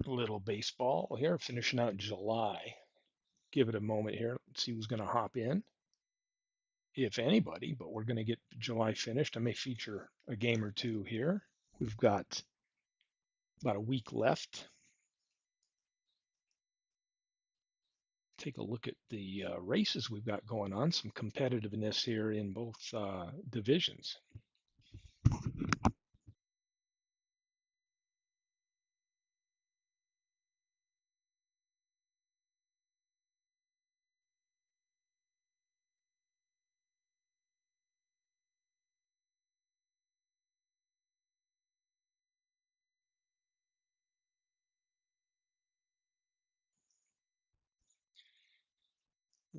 Little baseball here, finishing out July. Give it a moment here. Let's see who's going to hop in, if anybody, but we're going to get July finished. I may feature a game or two here. We've got about a week left. Take a look at the races we've got going on. Some competitiveness here in both divisions.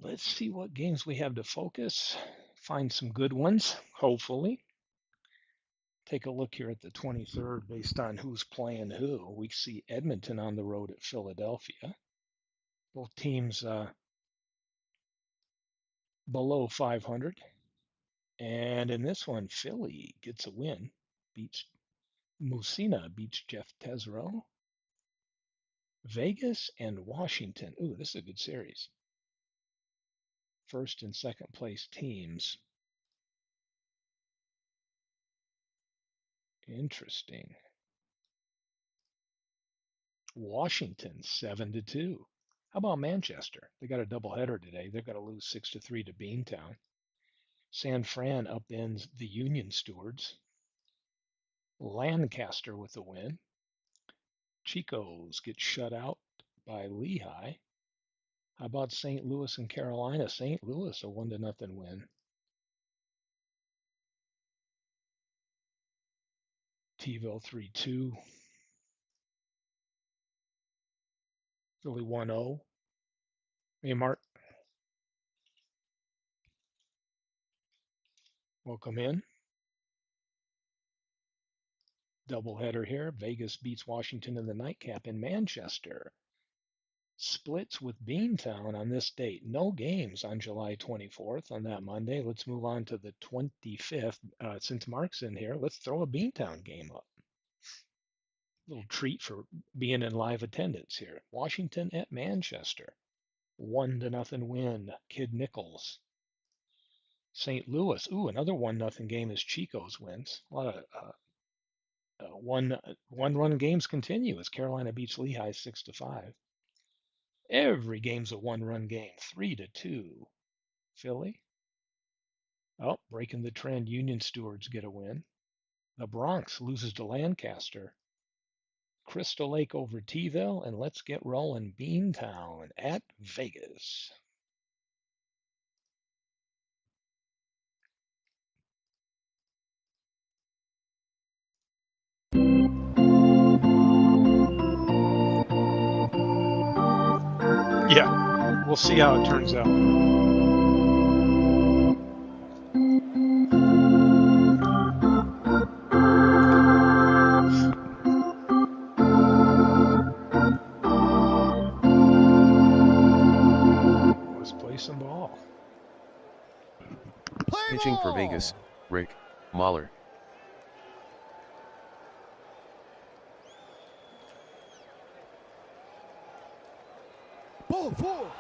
Let's see what games we have to focus. Find some good ones, hopefully. Take a look here at the 23rd based on who's playing who. We see Edmonton on the road at Philadelphia. Both teams below 500. And in this one, Philly gets a win. Beats Musina, beats Jeff Tesreau. Vegas and Washington. Ooh, this is a good series. First and second place teams. Interesting. Washington 7-2. How about Manchester? They got a doubleheader today. They've got to lose 6-3 to Beantown. San Fran upends the Union Stewards. Lancaster with the win. Chicos get shut out by Lehigh. How about St. Louis and Carolina? St. Louis a 1-0 win. T-ville 3-2. Philly 1-0. Hey, Mark, welcome in. Doubleheader here. Vegas beats Washington in the nightcap in Manchester. Splits with Beantown on this date. No games on July 24th on that Monday. Let's move on to the 25th. Since Mark's in here, let's throw a Beantown game up. Little treat for being in live attendance here. Washington at Manchester. 1-0 win. Kid Nichols. St. Louis. Ooh, another 1-0 game as Chico's wins. A lot of one-run games continue as Carolina beats Lehigh 6-5. Every game's a one-run game. 3-2. Philly. Oh, breaking the trend. Union Stewards get a win. The Bronx loses to Lancaster. Crystal Lake over T-ville, and let's get rolling. Beantown at Vegas. Yeah, we'll see how it turns out. Let's play some ball. Pitching for Vegas, Rick Mahler. Ball four.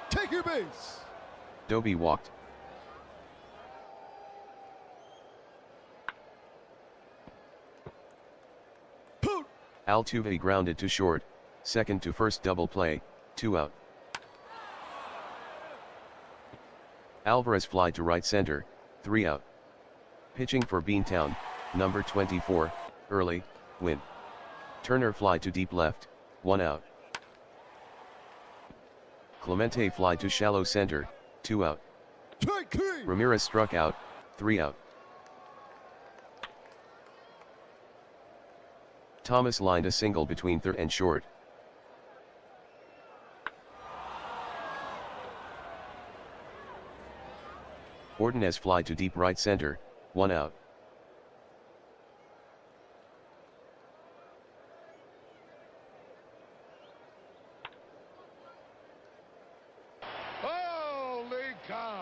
Take your base. Doby walked. Poot. Altuve grounded to short, second to first double play, 2 out. Alvarez fly to right center, 3 out. Pitching for Beantown, number 24, early, win. Turner fly to deep left, 1 out. Clemente fly to shallow center, 2 out. Ramirez struck out, 3 out. Thomas lined a single between third and short. Ordonez fly to deep right center, 1 out.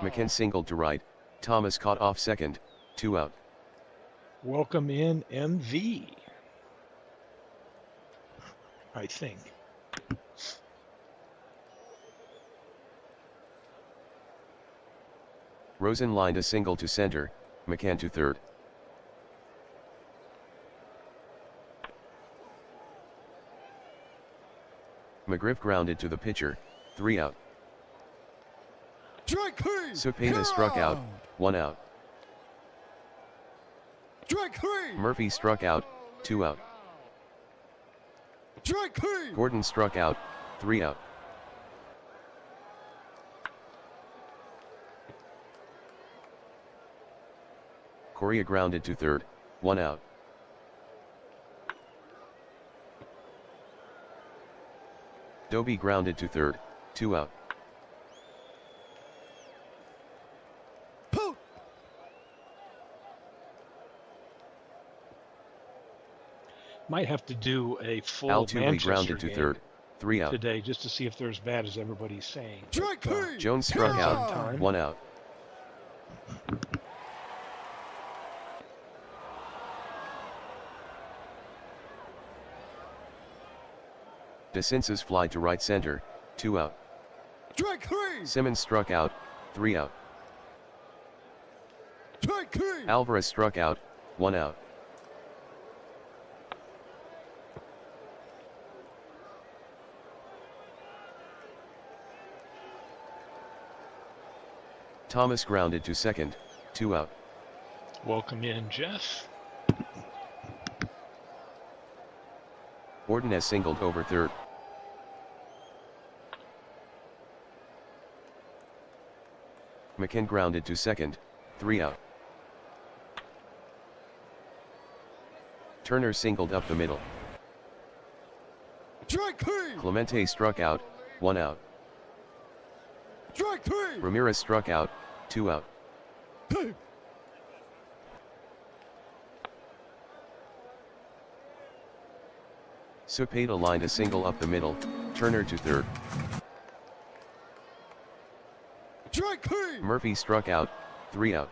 McKen singled to right, Thomas caught off second, 2 out. Welcome in MV, I think. Rosen lined a single to center, McCann to third. McGriff grounded to the pitcher, 3 out. Strike three. Cepeda struck out, 1 out. Strike three. Murphy struck out, 2 out. Strike three. Gordon struck out, 3 out. Correa grounded to third, 1 out. Doby grounded to third, 2 out. Poot. Might have to do a full Altuve Manchester grounded to game third, 3 out. today just to see if they're as bad as everybody's saying. Strike three. Jones struck Count. out, Time. 1 out. DeCinces fly to right center, 2 out. Strike three. Simmons struck out, 3 out. Strike three. Alvarez struck out, 1 out. Thomas grounded to second, 2 out. Welcome in, Jeff. Ordonez singled over third. McCann grounded to second, 3 out. Turner singled up the middle. Strike three. Clemente struck out, 1 out. Strike three. Ramirez struck out, 2 out. Cepeda lined a single up the middle, Turner to third. Strike three. Murphy struck out, 3 out.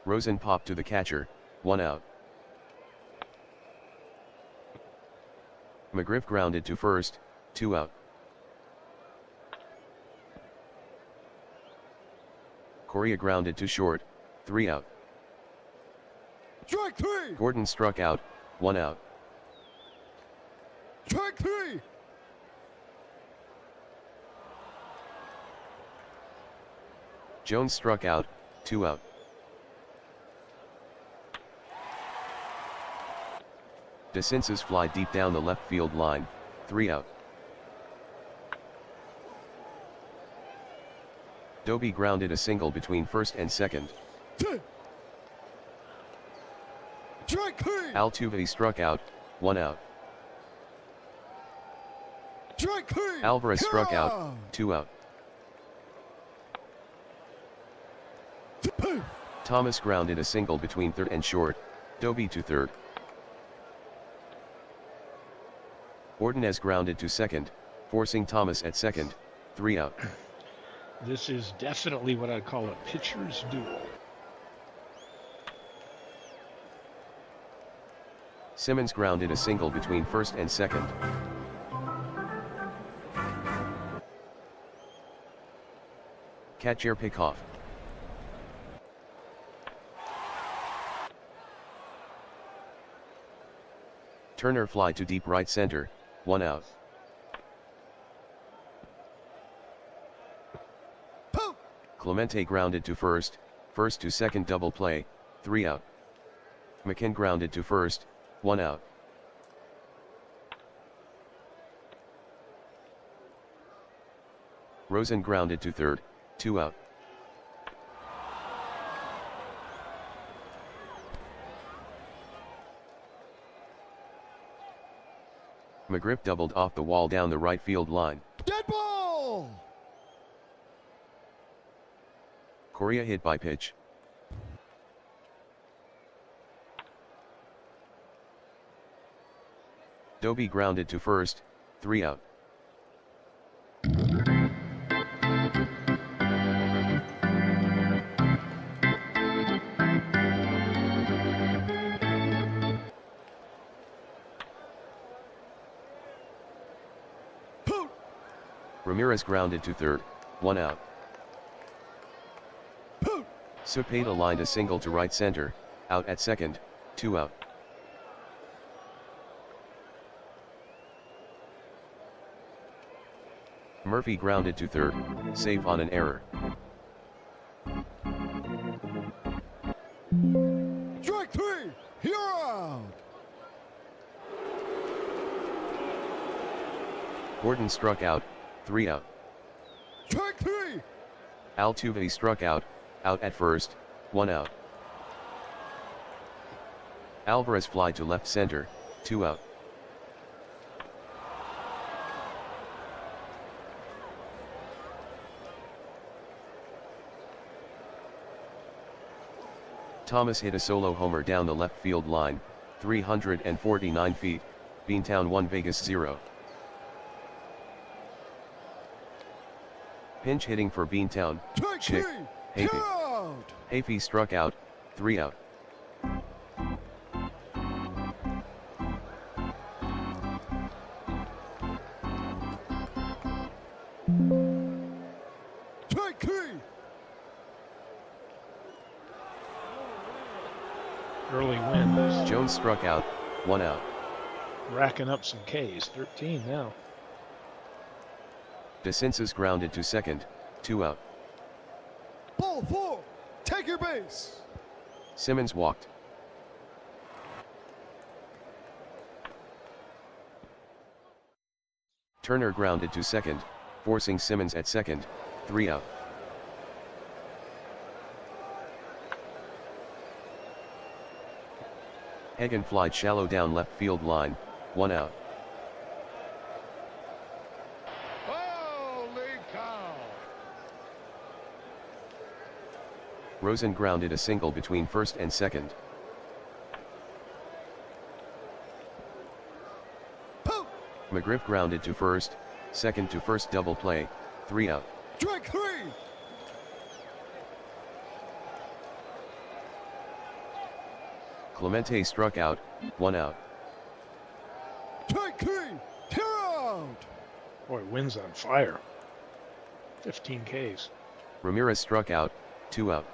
Rosen popped to the catcher, 1 out. McGriff grounded to first, 2 out. Correa grounded to short, 3 out. Strike three. Gordon struck out, 1 out. Strike three. Jones struck out, 2 out. DeCinces fly deep down the left field line, 3 out. Doby grounded a single between first and second. Strike three. Altuve struck out, 1 out. Strike three. Alvarez struck out, Count. 2 out. Thomas grounded a single between third and short, Doby to third. Ordonez grounded to second, forcing Thomas at second, 3 out. This is definitely what I'd call a pitcher's duel. Simmons grounded a single between first and second. Catcher pickoff. Turner fly to deep right center, 1 out. Poot. Clemente grounded to first, first to second double play, 3 out. McCann grounded to first, 1 out. Rosen grounded to third, 2 out. McGriff doubled off the wall down the right field line. Dead ball. Correa hit by pitch. Doby grounded to first, 3 out. Ramirez grounded to third, 1 out. Poot. Cepeda lined a single to right center, out at second, 2 out. Murphy grounded to third, safe on an error. Strike 3. You're out. Gordon struck out, 3 out. Strike 3. Altuve struck out at first, 1 out. Alvarez fly to left center, 2 out. Thomas hit a solo homer down the left field line, 349 feet, Beantown 1 Vegas 0. Pinch hitting for Beantown, Strike Chick, 3. Hafey. You're out. Hafey struck out, 3 out. Strike 3. Early win. Jones struck out, 1 out. Racking up some Ks. 13 now. DeCinces grounded to second, 2 out. Ball 4. Take your base. Simmons walked. Turner grounded to second, forcing Simmons at second, 3 out. Hagen flied shallow down left field line, 1 out. Holy cow. Rosen grounded a single between first and second. Poot. McGriff grounded to first, second to first double play, 3 out. Strike 3. Clemente struck out, 1 out. Strike 3. You're out. Boy, wind's on fire. 15 Ks. Ramirez struck out, 2 out.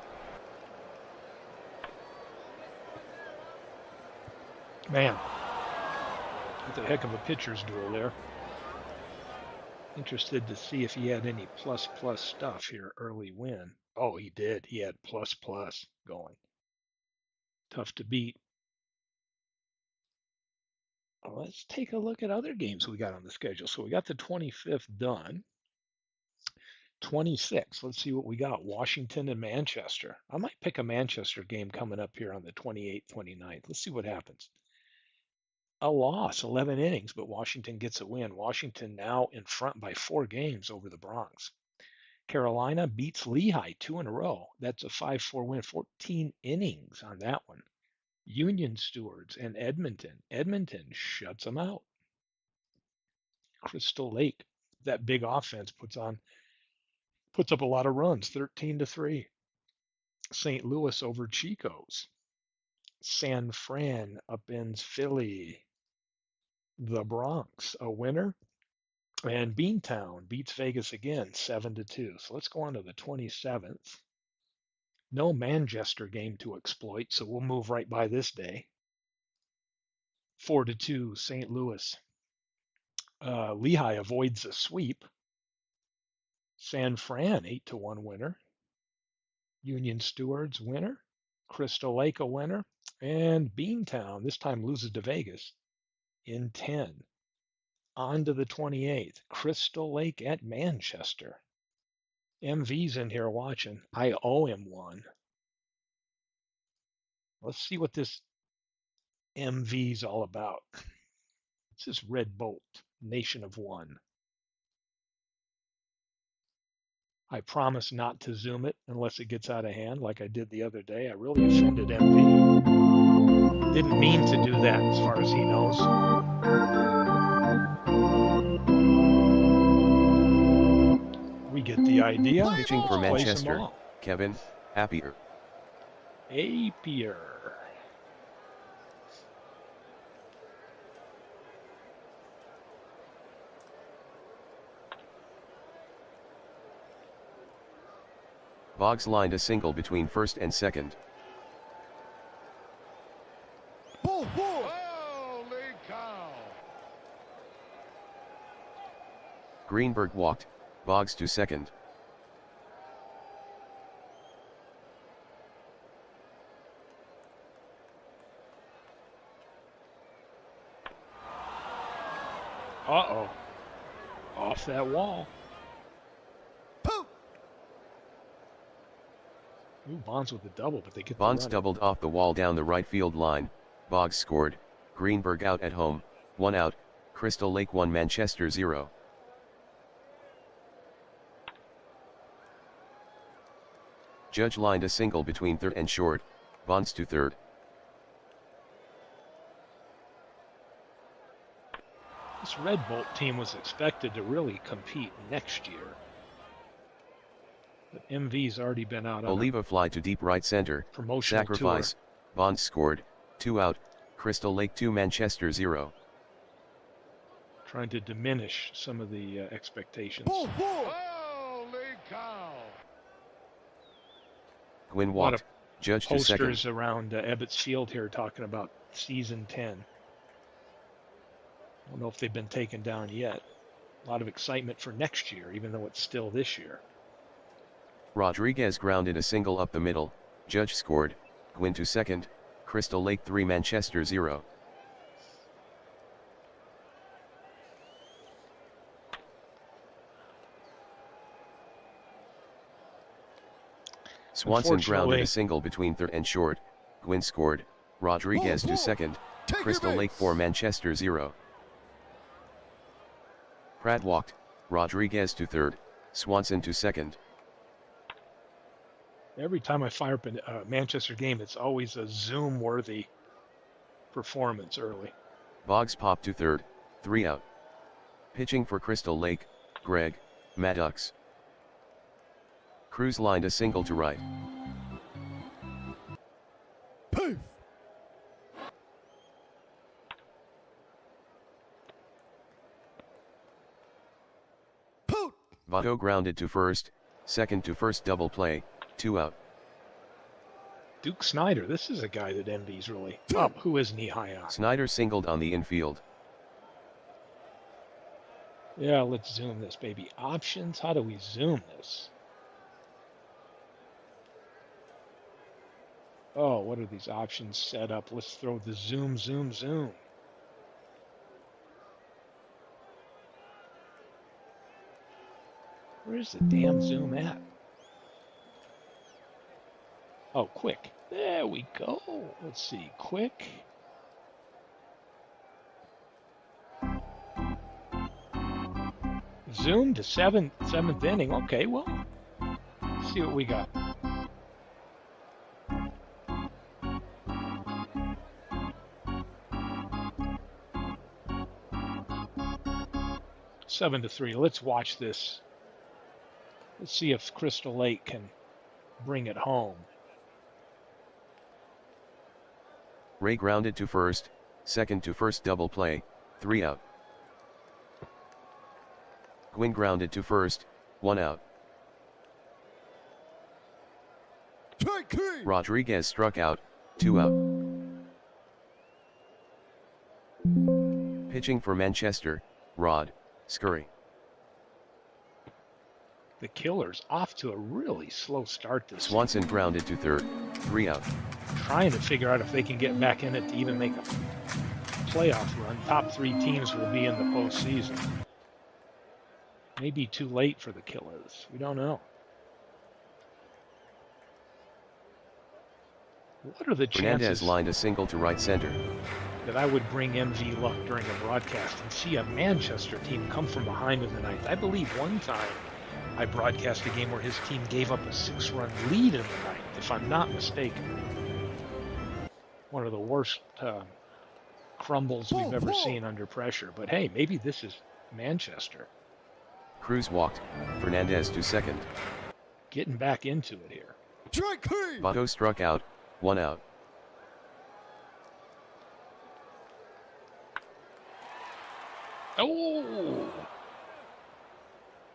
Man, that's a heck of a pitcher's duel there. Interested to see if he had any plus stuff here early win. Oh, he did. He had plus going. Tough to beat. Well, let's take a look at other games we got on the schedule. So we got the 25th done. 26. Let's see what we got. Washington and Manchester. I might pick a Manchester game coming up here on the 28th, 29th. Let's see what happens. A loss, 11 innings, but Washington gets a win. Washington now in front by 4 games over the Bronx. Carolina beats Lehigh 2 in a row. That's a 5-4 win, 14 innings on that one. Union Stewards and Edmonton. Edmonton shuts them out. Crystal Lake, that big offense puts up a lot of runs, 13-3. St. Louis over Chico's. San Fran upends Philly. The Bronx, a winner. And Beantown beats Vegas again, 7-2. So let's go on to the 27th. No Manchester game to exploit, so we'll move right by this day. 4-2, St. Louis. Lehigh avoids a sweep. San Fran, 8-1 winner. Union Stewards winner. Crystal Lake a winner. And Beantown this time loses to Vegas in 10. On to the 28th. Crystal Lake at Manchester. MV's in here watching. I owe him one. Let's see what this MV's all about. It's this Red Bolt, Nation of One. I promise not to zoom it unless it gets out of hand like I did the other day. I really offended MV. Didn't mean to do that as far as he knows. We get the idea. Pitching for Let's place them Manchester, all. Kevin Appier. Apier. Boggs lined a single between first and second. Ball four. Holy cow! Greenberg walked, Boggs to second. Uh-oh. Off that wall. Poop. Ooh, Bonds with the double, but they get the Bonds run. doubled off the wall down the right field line. Boggs scored. Greenberg out at home, 1 out. Crystal Lake 1, Manchester 0. Judge lined a single between third and short. Bonds to third. This Red Bolt team was expected to really compete next year. But MV's already been out on Oliva fly to deep right center. a promotional Sacrifice. tour. Bonds scored. 2 out. Crystal Lake 2, Manchester 0. Trying to diminish some of the expectations. Ball four. Holy cow! Gwynn A lot walked. of Judge to second. posters around Ebbets Field here talking about season 10. I don't know if they've been taken down yet. A lot of excitement for next year, even though it's still this year. Rodriguez grounded a single up the middle. Judge scored. Gwynn to second. Crystal Lake 3, Manchester 0. Swanson grounded a single between third and short. Gwynn scored. Rodriguez to second. Take your Crystal Lake base. 4, Manchester 0. Pratt walked. Rodriguez to third. Swanson to second. Every time I fire up a Manchester game, it's always a Zoom-worthy performance early. Boggs popped to third. 3 out. Pitching for Crystal Lake, Greg Maddox. Cruz lined a single to right. Poof. Poot. Votto grounded to first, second to first double play, 2 out. Duke Snyder, this is a guy that envies really. Well, who isn't he high on? Snyder singled on the infield. Yeah, let's zoom this, baby. Options, how do we zoom this? Oh, what are these options set up? Let's throw the zoom, zoom, zoom. Where's the damn zoom at? Oh, quick. There we go. Let's see, quick. Zoom to seventh inning. Okay, well, let's see what we got. Seven to 3. Let's watch this. Let's see if Crystal Lake can bring it home. Ray grounded to first, second to first double play, 3 out. Gwynn grounded to first, 1 out. Strike three. Rodriguez struck out, 2 out. Pitching for Manchester, Rod Scurry. The Killers off to a really slow start this season. Swanson grounded to third, 3 out. Trying to figure out if they can get back in it to even make a playoff run. Top 3 teams will be in the postseason. Maybe too late for the Killers. We don't know. What are the Fernandez chances lined a single to right center. that I would bring MV luck during a broadcast and see a Manchester team come from behind in the ninth? I believe one time I broadcast a game where his team gave up a 6-run lead in the ninth, if I'm not mistaken. One of the worst crumbles we've ever seen under pressure. But hey, maybe this is Manchester Cruz walked, Fernandez to second. getting back into it here. Strike three. Votto struck out, 1 out. Oh!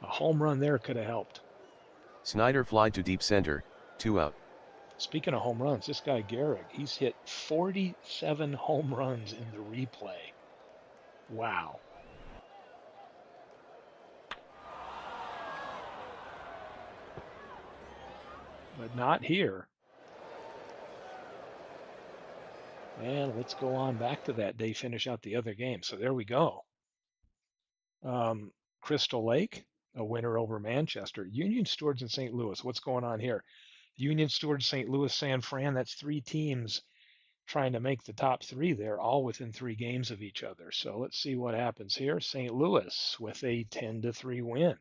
A home run there could have helped. Snyder fly to deep center, 2 out. Speaking of home runs, this guy Gehrig, he's hit 47 home runs in the replay. Wow. But not here. And let's go on back to that day, finish out the other game. So there we go. Crystal Lake, a winner over Manchester. Union Stewards and St. Louis. What's going on here? Union Stewards, St. Louis, San Fran. That's three teams trying to make the top three there, all within 3 games of each other. So let's see what happens here. St. Louis with a 10-3 win.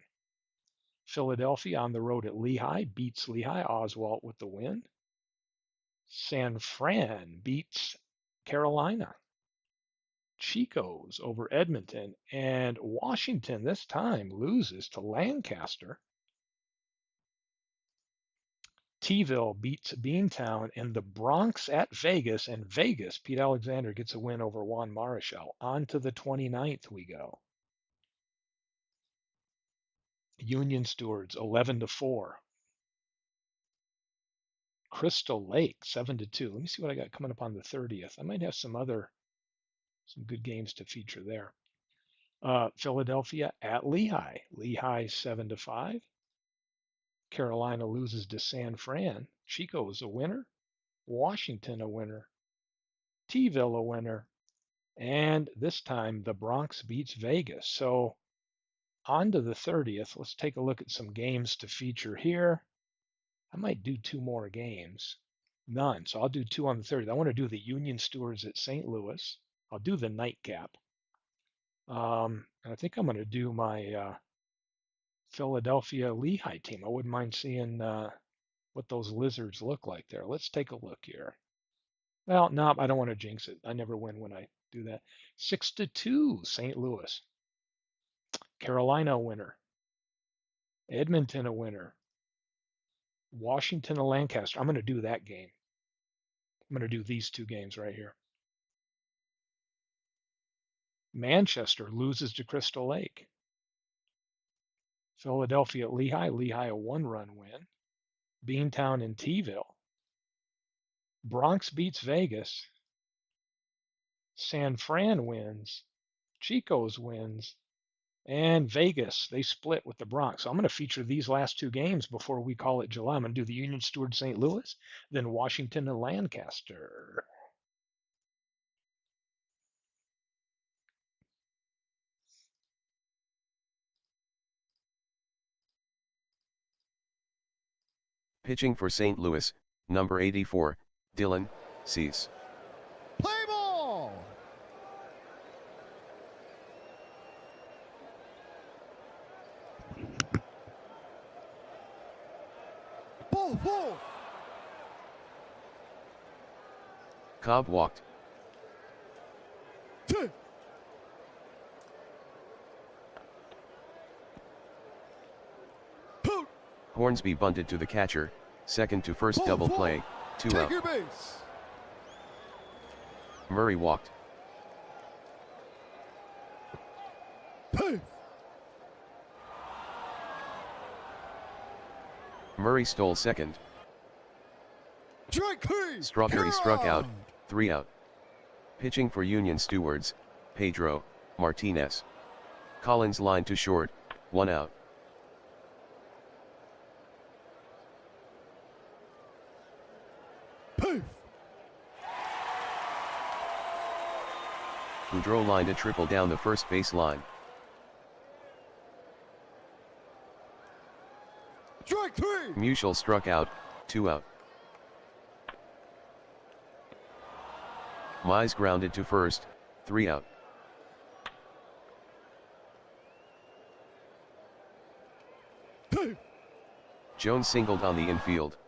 Philadelphia on the road at Lehigh beats Lehigh. Oswalt with the win. San Fran beats Carolina. Chico's over Edmonton, and Washington this time loses to Lancaster. T-ville beats Beantown, and the Bronx at Vegas, and Vegas, Pete Alexander gets a win over Juan Marichal. On to the 29th we go. Union Stewards 11-4. Crystal Lake 7-2. Let me see what I got coming up on the 30th. I might have some good games to feature there. Philadelphia at Lehigh. Lehigh 7-5. Carolina loses to San Fran. Chico is a winner. Washington a winner. T-ville a winner. And this time the Bronx beats Vegas. So on to the 30th. Let's take a look at some games to feature here. I might do 2 more games. None. So I'll do 2 on the 30th. I want to do the Union Stewards at St. Louis. I'll do the nightcap. And I think I'm going to do my Philadelphia Lehigh team. I wouldn't mind seeing what those lizards look like there. Let's take a look here. Well, no, I don't want to jinx it. I never win when I do that. 6-2, St. Louis. Carolina a winner. Edmonton a winner. Washington a Lancaster. I'm going to do that game. I'm going to do these 2 games right here. Manchester loses to Crystal Lake. Philadelphia at Lehigh. Lehigh a 1-run win. Beantown and T-ville. Bronx beats Vegas. San Fran wins. Chico's wins. And Vegas, they split with the Bronx. So I'm going to feature these last 2 games before we call it July. I'm going to do the Union Steward St. Louis, then Washington and Lancaster. Pitching for St. Louis, number 84, Dylan Cease. Play ball. Ball. Cobb walked. 2. Out. Hornsby bunted to the catcher, second to first double play, 2 Take out. your base. Murray walked. Pay. Murray stole second. Strike 3. Strawberry struck out, 3 out. Pitching for Union Stewards, Pedro Martinez. Collins lined to short, 1 out. Pay. Boudreau lined a triple down the first base line. Strike 3. Musial struck out, 2 out. Mize grounded to first, 3 out. Pay. Jones singled on the infield.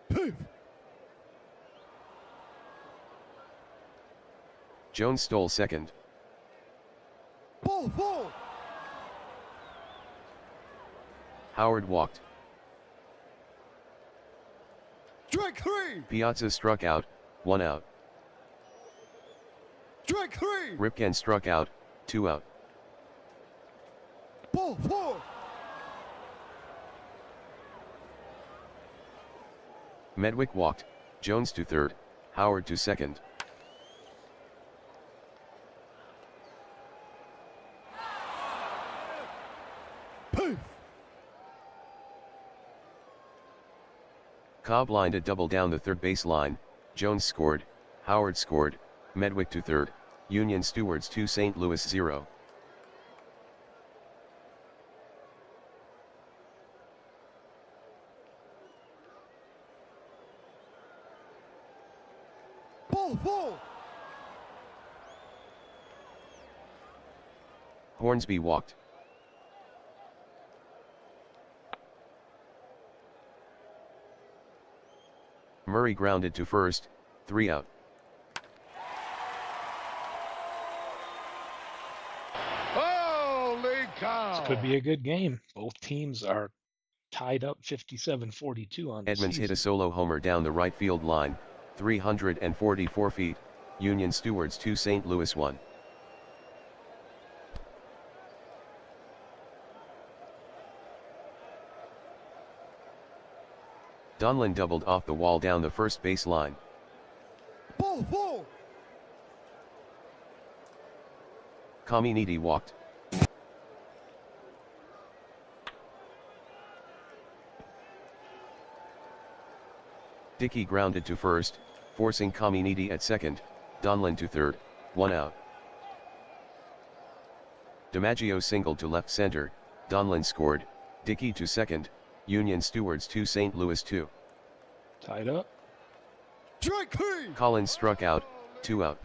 Pay. Jones stole second. Ball. Howard walked. Strike 3. Piazza struck out, 1 out. Strike 3. Ripken struck out, 2 out. Ball 4. Medwick walked, Jones to third, Howard to second. Pace. Cobb lined a double down the third base line, Jones scored, Howard scored, Medwick to third, Union Stewards 2 St. Louis 0. Ball 4. Hornsby walked. Murray grounded to first, 3 out. Holy cow! This could be a good game. Both teams are tied up 57-42 on the Edmonds hit a season. solo homer down the right field line, 344 feet, Union Stewards 2 St. Louis 1. Donlin doubled off the wall down the first base line. Ball 4. Caminiti walked. Dickey grounded to first, forcing Caminiti at second, Donlin to third, 1 out. DiMaggio singled to left center, Donlin scored, Dickey to second, Union Stewards 2 St. Louis 2. Tied up. Strike 3. Collins struck out, 2 out.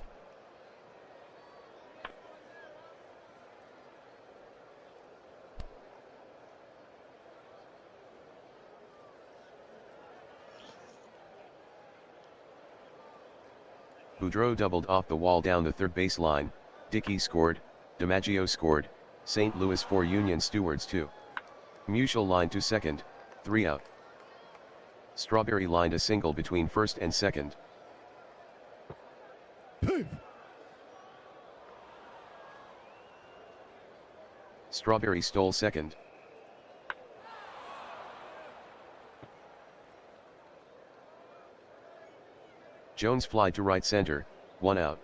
Boudreau doubled off the wall down the third base line, Dickey scored, DiMaggio scored, St. Louis 4 Union Stewards 2. Musial lined to second, 3 out. Strawberry lined a single between first and second. Pace. Strawberry stole second. Jones fly to right center, 1 out.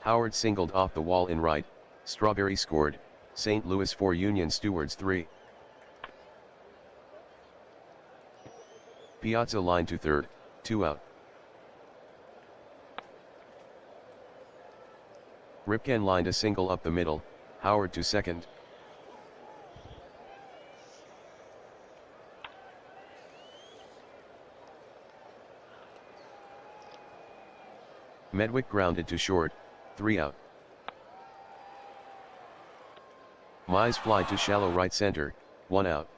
Howard singled off the wall in right, Strawberry scored, St. Louis 4 Union Stewards 3. Piazza lined to third, 2 out. Ripken lined a single up the middle, Howard to second. Medwick grounded to short, 3 out. Mize fly to shallow right center, 1 out.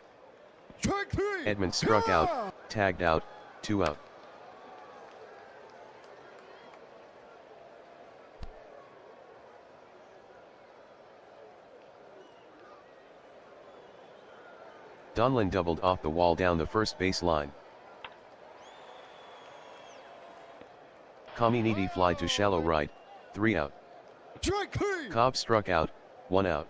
Strike 3. Edmonds struck out, tagged out, 2 out. Donlin doubled off the wall down the first base line. Caminiti fly to shallow right, 3 out. Strike 3. Cobb struck out, 1 out.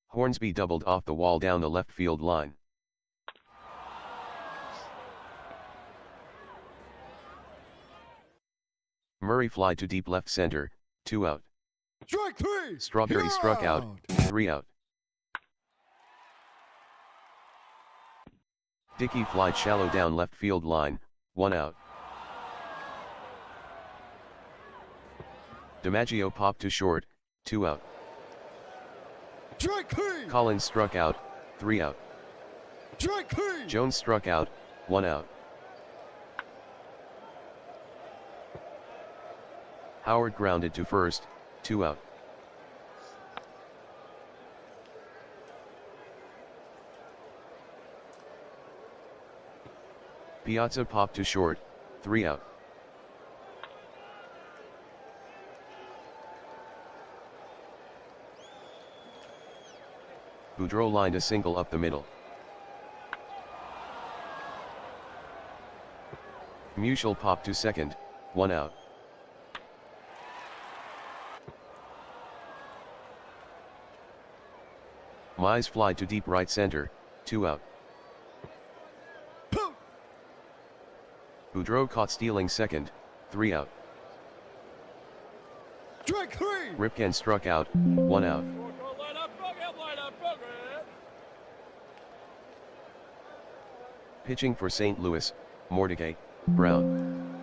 Hornsby doubled off the wall down the left field line. Murray fly to deep left center, 2 out. Strike 3. Strawberry You're struck out, 3 out. Dickey flied shallow down left field line, 1 out. DiMaggio popped to short, 2 out. Strike 3. Collins struck out, 3 out. Strike 3. Jones struck out, 1 out. Howard grounded to first, 2 out. Piazza popped to short, 3 out. Boudreau lined a single up the middle. Musial popped to second, 1 out. Mize fly to deep right center, 2 out. Boudreau caught stealing second, 3 out. Strike 3. Ripken struck out, 1 out. Pitching for St. Louis, Mordecai, Brown.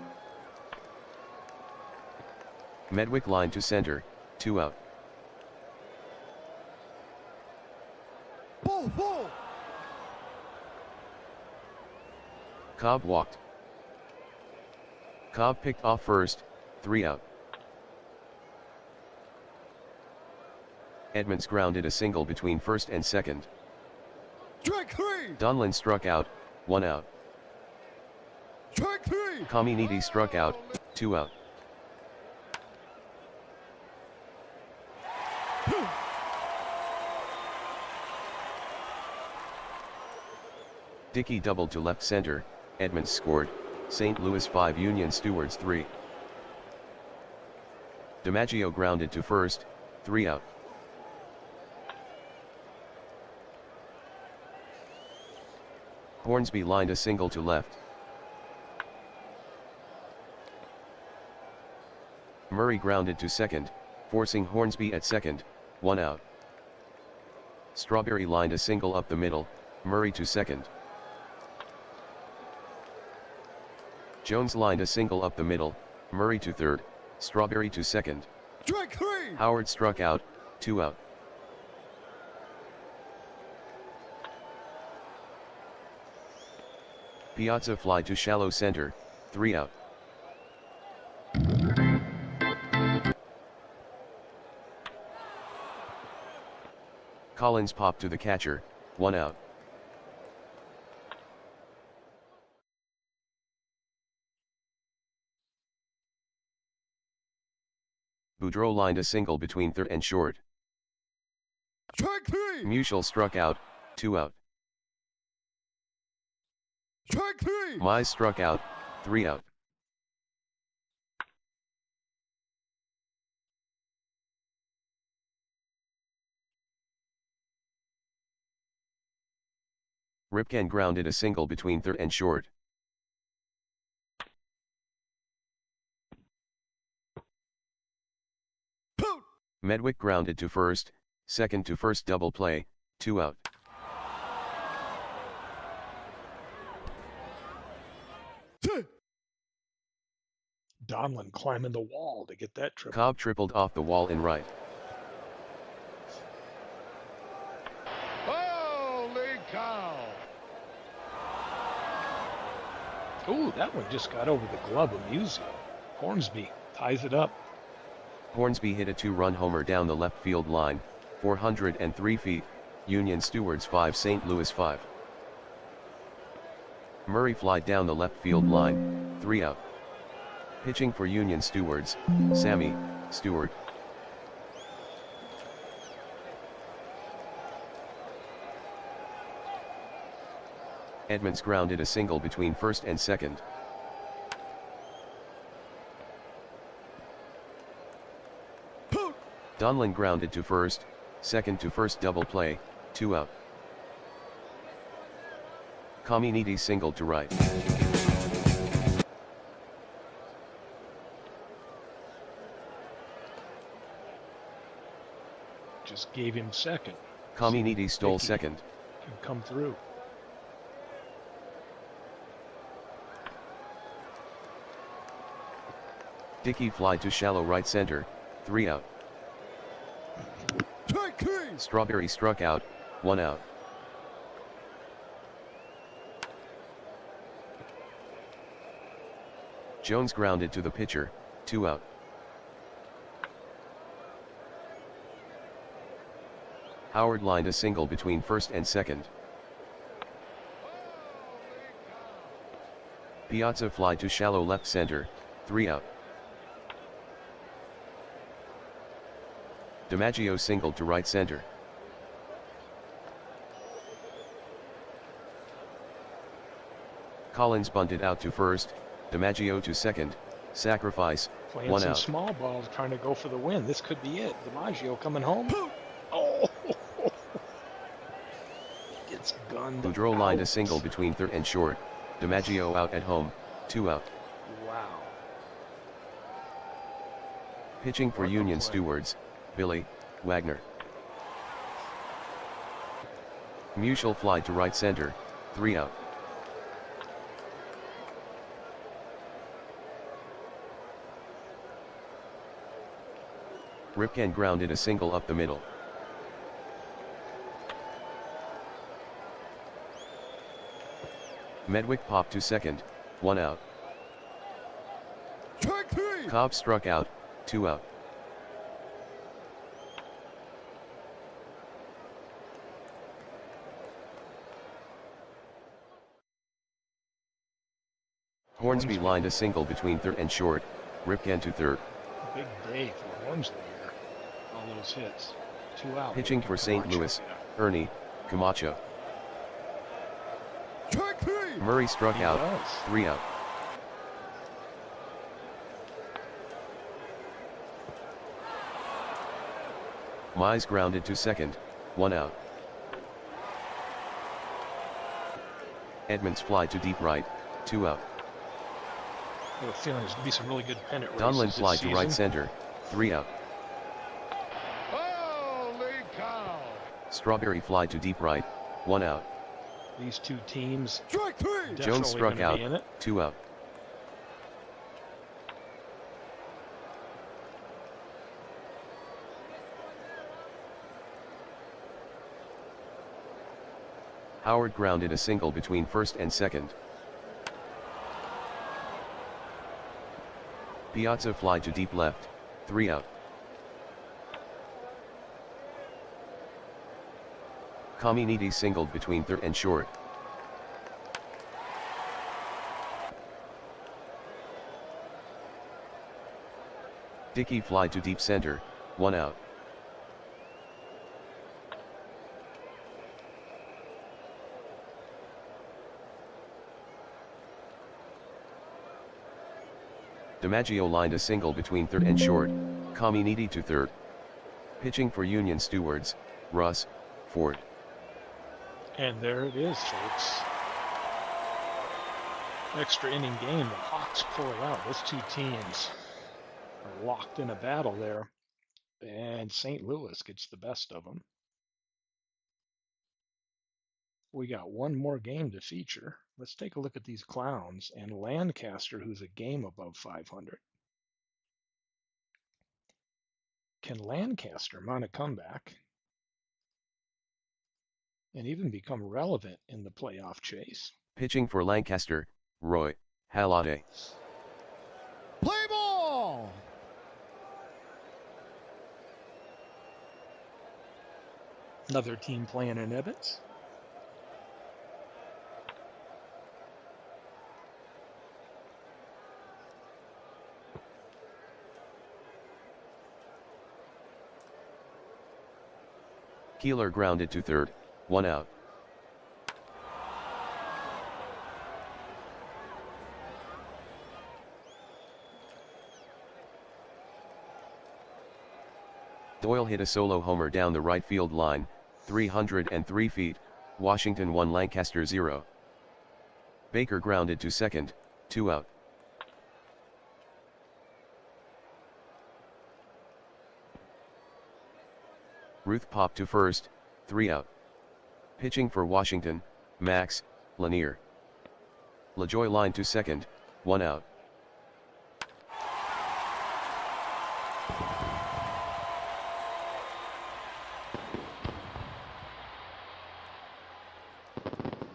Medwick line to center, 2 out. Ball. Cobb walked. Cobb picked off first, 3 out. Edmonds grounded a single between first and second. Strike 3. Donlin struck out, 1 out. Strike 3. Caminiti struck out, 2 out. Dickey doubled to left center, Edmonds scored, St. Louis 5 Union Stewards 3. DiMaggio grounded to first, 3 out. Hornsby lined a single to left. Murray grounded to second, forcing Hornsby at second, 1 out. Strawberry lined a single up the middle, Murray to second. Jones lined a single up the middle, Murray to third, Strawberry to second. Strike 3. Howard struck out, 2 out. Piazza fly to shallow center, 3 out. Collins popped to the catcher, 1 out. Boudreau lined a single between third and short. Strike 3. Musial struck out, 2 out. Strike 3. Mize struck out, 3 out. Ripken grounded a single between third and short. Medwick grounded to first, second to first double play, 2 out. Donlin climbing the wall to get that triple. Cobb tripled off the wall in right. Holy cow! Ooh, that one just got over the glove of Musial. Hornsby ties it up. Hornsby hit a 2-run homer down the left field line, 403 feet, Union Stewards 5 St. Louis 5. Murray flied down the left field line, 3 out. Pitching for Union Stewards, Sammy Stewart. Edmonds grounded a single between first and second. Donlin grounded to first, second to first double play, 2 out. Caminiti singled to right. Just gave him second. Caminiti stole Dickey second. can come through. Dickey fly to shallow right center, 3 out. Strike 3. Strawberry struck out, 1 out. Jones grounded to the pitcher, 2 out. Howard lined a single between first and second. Piazza fly to shallow left center, 3 out. DiMaggio singled to right center. Collins bunted out to first, DiMaggio to second, sacrifice, Playing 1 some out. small balls, trying to go for the win. This could be it. DiMaggio coming home. Oh, gets gunned Boudreau lined a out. single between third and short, DiMaggio out at home, 2 out. Wow. Pitching for What a Union play. Stewards, Billy Wagner. Musial fly to right center, 3 out. Ripken grounded a single up the middle. Medwick popped to second, 1 out. Strike 3. Cobb struck out, 2 out. Hornsby lined a single between third and short, Ripken to third. Big day for Hornsby here. All those hits. 2 out. Pitching for St. Louis, Ernie Camacho. Strike 3. Murray struck He out, does. 3 out. Mize grounded to second, 1 out. Edmonds fly to deep right, 2 out. I have a feeling there's going to be some really good pennant races Donlin this fly to right season. center, 3 out. Holy cow! Strawberry fly to deep right, 1 out. These two teams Strike 3. Jones definitely struck gonna out, be in it. 2 out. Howard grounded a single between first and second. Piazza fly to deep left, 3 out. Caminiti singled between third and short. Dickey fly to deep center, 1 out. DiMaggio lined a single between third and short, Caminiti to third. Pitching for Union Stewards, Russ Ford. And there it is, folks. Extra inning game. The Hawks pull it out. Those two teams are locked in a battle there. And St. Louis gets the best of them. We got one more game to feature. Let's take a look at these clowns and Lancaster, who's a game above 500. Can Lancaster mount a comeback and even become relevant in the playoff chase? Pitching for Lancaster, Roy Halladay. Play ball. Another team playing in Ebbets. Keeler grounded to third, 1 out. Doyle hit a solo homer down the right field line, 303 feet, Washington 1 Lancaster 0. Baker grounded to second, 2 out. Ruth popped to first, 3 out. Pitching for Washington, Max Lanier. LaJoy lined to second, 1 out.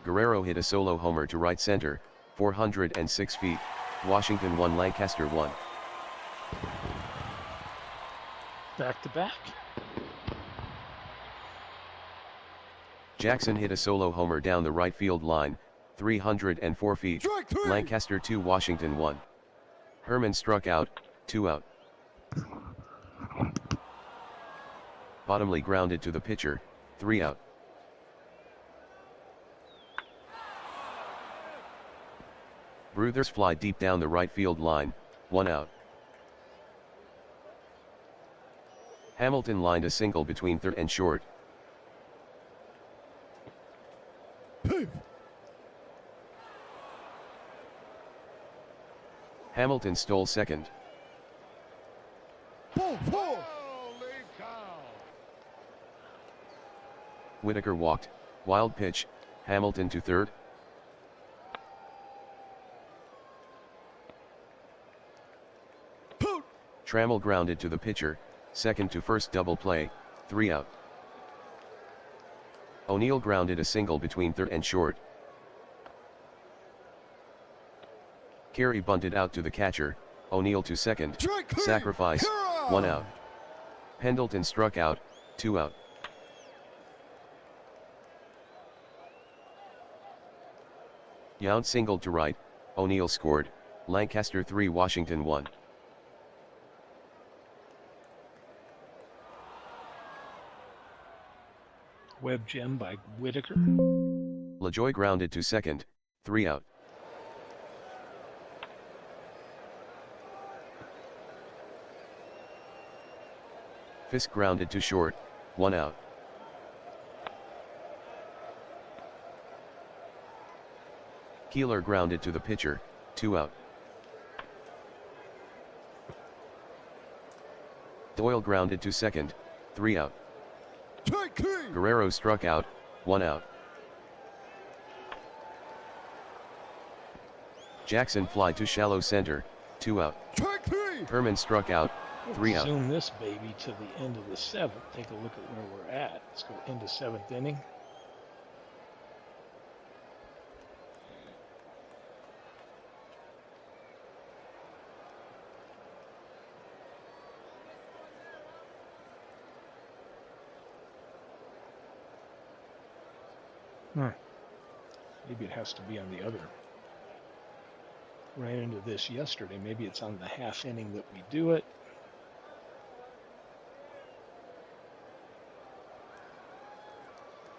Guerrero hit a solo homer to right center, 406 feet, Washington 1 Lancaster 1. Back to back. Jackson hit a solo homer down the right field line, 304 feet, Strike 3. Lancaster 2 Washington 1. Herman struck out, 2 out. Bottomley grounded to the pitcher, 3 out. Bruthers fly deep down the right field line, 1 out. Hamilton lined a single between third and short. Hamilton stole second. Ball four. Lead count. Whitaker walked, wild pitch, Hamilton to third. Trammell grounded to the pitcher, second to first double play, 3 out. O'Neill grounded a single between third and short. Carey bunted out to the catcher, O'Neill to second, sacrifice, 1 out. Pendleton struck out, 2 out. Yount singled to right, O'Neill scored, Lancaster 3 Washington 1. Web gem by Whitaker. LaJoy grounded to second, 3 out. Fisk grounded to short, 1 out. Keeler grounded to the pitcher, 2 out. Doyle grounded to second, 3 out. Guerrero struck out, 1 out. Jackson fly to shallow center, 2 out. Herman struck out, 3 out. Zoom this baby to the end of the seventh. Take a look at where we're at. Let's go into seventh inning. Maybe it has to be on the other. Ran into this yesterday. Maybe it's on the half inning that we do it.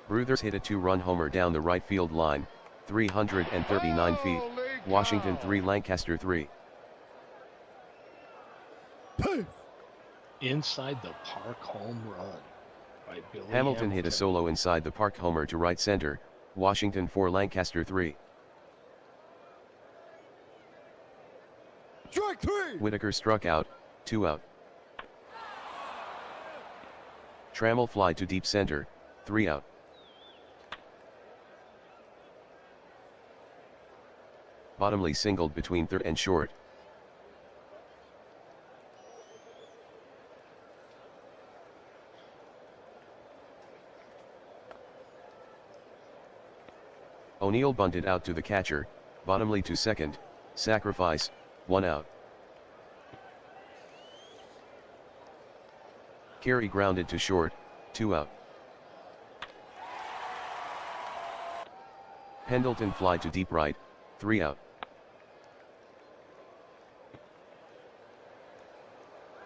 Bruthers hit a 2-run homer down the right field line, 339 feet. Washington 3 Lancaster 3. Inside the park home run by Billy Hamilton hit a solo inside the park homer to right center, Washington 4 Lancaster 3. Strike 3. Whitaker struck out, 2 out. Trammell fly to deep center, 3 out. Bottomley singled between third and short. O'Neill bunted out to the catcher, Bottomley to second, sacrifice, 1 out. Carey grounded to short, 2 out. Pendleton fly to deep right, 3 out.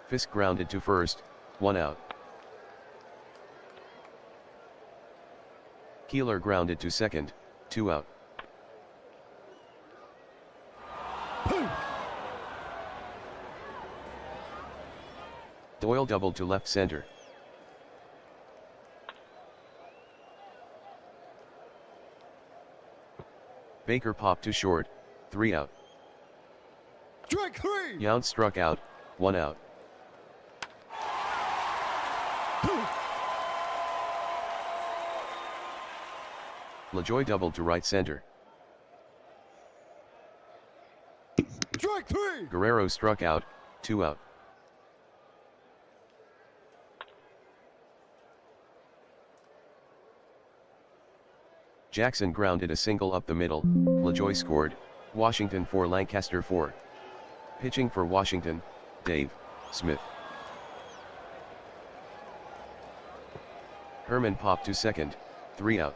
Fisk grounded to first, 1 out. Keeler grounded to second, 2 out. Doyle doubled to left center. Baker popped to short, 3 out. Strike 3. Yount struck out, 1 out. LaJoy doubled to right center. Strike 3. Guerrero struck out, 2 out. Jackson grounded a single up the middle, LaJoy scored, Washington 4 Lancaster 4. Pitching for Washington, Dave Smith. Herman popped to second, 3 out.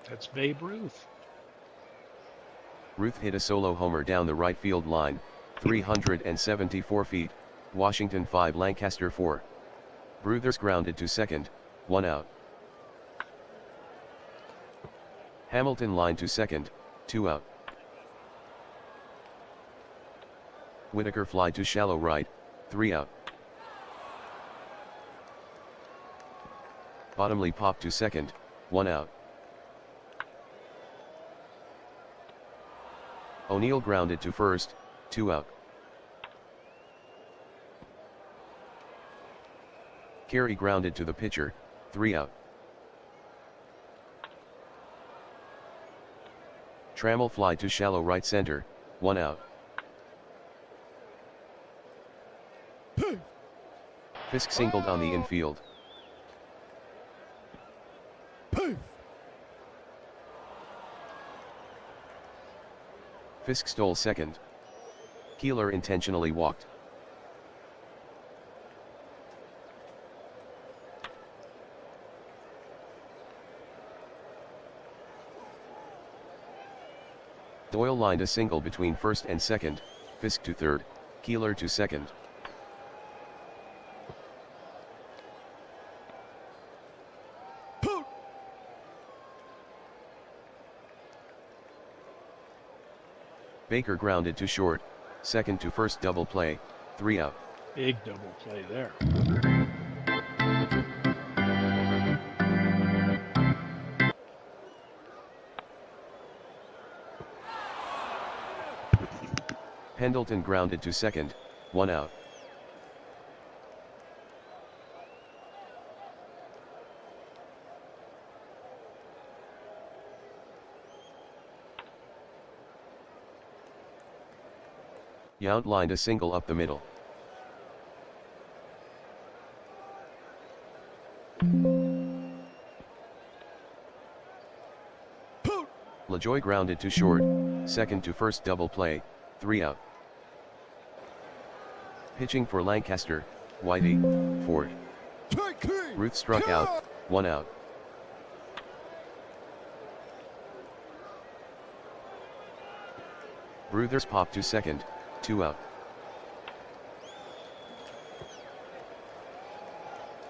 That's Babe Ruth. Ruth hit a solo homer down the right field line, 374 feet, Washington 5 Lancaster 4. Bruthers grounded to second, 1 out. Hamilton line to second, 2 out. Whitaker fly to shallow right, 3 out. Bottomley pop to second, 1 out. O'Neill grounded to first, 2 out. Carey grounded to the pitcher, 3 out. Trammell fly to shallow right center, 1 out. Fisk singled on the infield. Fisk stole second. Keeler intentionally walked. Doyle lined a single between first and second, Fisk to third, Keeler to second. Baker grounded to short, second to first double play, 3 out. Big double play there. Pendleton grounded to second, 1 out. Yount lined a single up the middle. LaJoy grounded to short, second to first double play, 3 out. Pitching for Lancaster, Whitey, Ford. Ruth struck out, 1 out. Bruthers popped to second, 2 out.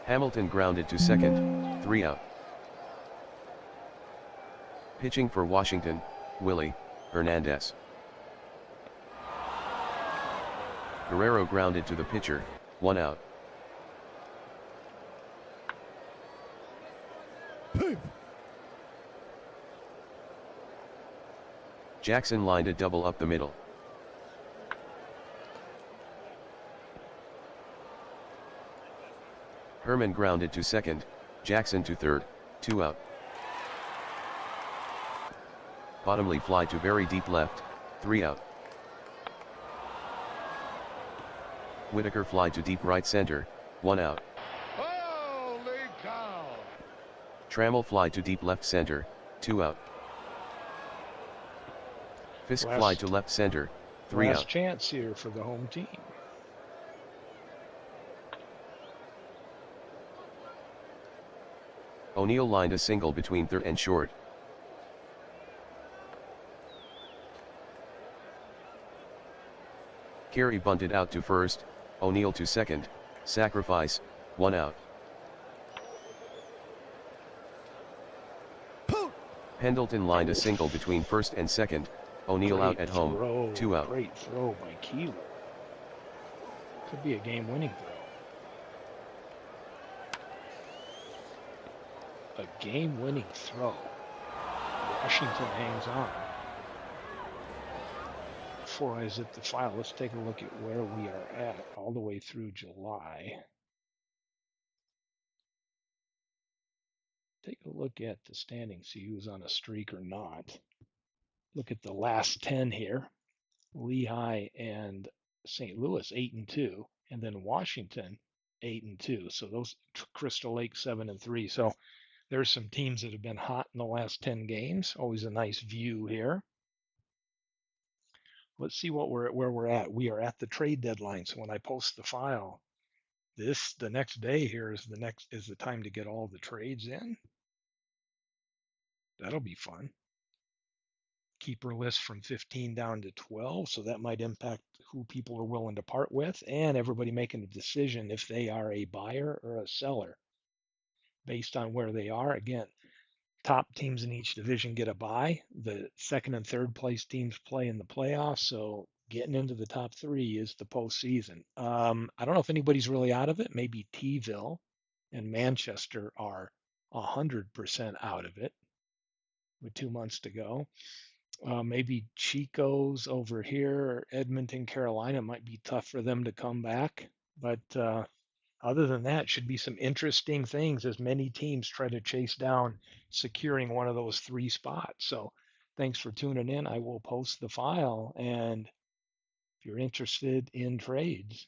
Hamilton grounded to second, 3 out. Pitching for Washington, Willie, Hernandez. Guerrero grounded to the pitcher, 1 out. Jackson lined a double up the middle. Herman grounded to second, Jackson to third, 2 out. Bottomley fly to very deep left, 3 out. Whitaker fly to deep right center, 1 out. Holy cow! Trammell fly to deep left center, 2 out. Fisk fly to left center, 3 Last out. chance here for the home team. O'Neill lined a single between third and short. Carey bunted out to first, O'Neill to second, sacrifice, 1 out. Pendleton lined a single between first and second, O'Neill out at home, 2 out. Great throw by Keeler. Could be a game-winning throw. A game-winning throw. Washington hangs on. Before I zip the file, let's take a look at where we are at all the way through July. Take a look at the standings, see who's on a streak or not. Look at the last 10 here. Lehigh and St. Louis 8-2, and then Washington 8-2. So those Crystal Lake 7-3. So there's some teams that have been hot in the last 10 games. Always a nice view here. Let's see where we're at. We are at the trade deadline. So when I post the file, the next day here is the time to get all the trades in. That'll be fun. Keeper list from 15 down to 12, so that might impact who people are willing to part with, and everybody making a decision if they are a buyer or a seller. based on where they are. Again, top teams in each division get a bye. The second and third place teams play in the playoffs. So getting into the top three is the postseason. I don't know if anybody's really out of it. Maybe Tville and Manchester are 100% out of it with 2 months to go. Maybe Chico's over here, Edmonton, Carolina might be tough for them to come back. But other than that, should be some interesting things as many teams try to chase down securing one of those three spots. So thanks for tuning in. I will post the file. And if you're interested in trades,